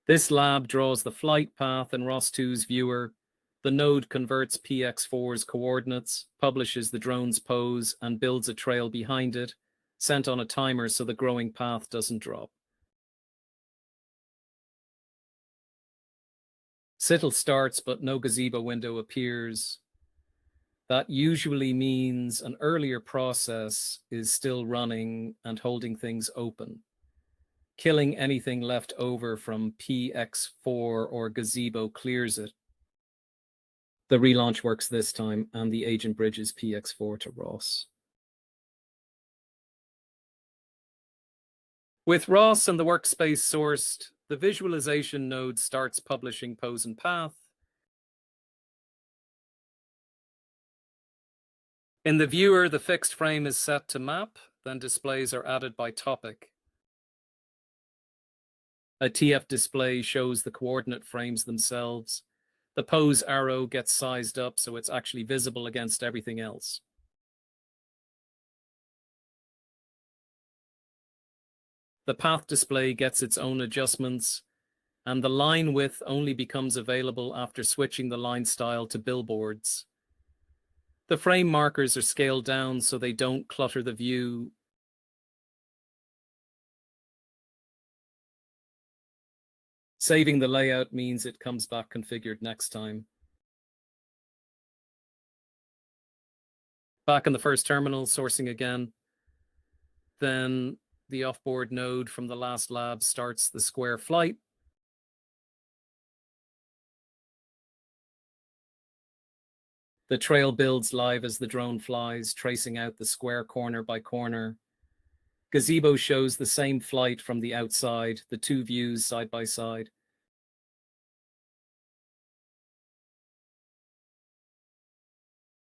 This lab draws the flight path in RViz2's viewer. The node converts PX4's coordinates, publishes the drone's pose, and builds a trail behind it, sent on a timer so the growing path doesn't drop. SITL starts, but no gazebo window appears. That usually means an earlier process is still running and holding things open, killing anything left over from PX4 or Gazebo clears it. The relaunch works this time, and the agent bridges PX4 to ROS. With ROS and the workspace sourced, the visualization node starts publishing pose and path. In the viewer, the fixed frame is set to map, then displays are added by topic. A TF display shows the coordinate frames themselves. The pose arrow gets sized up so it's actually visible against everything else. The path display gets its own adjustments, and the line width only becomes available after switching the line style to billboards. The frame markers are scaled down so they don't clutter the view. Saving the layout means it comes back configured next time. Back in the first terminal, sourcing again. Then the offboard node from the last lab starts the square flight. The trail builds live as the drone flies, tracing out the square corner by corner. Gazebo shows the same flight from the outside, the two views side by side.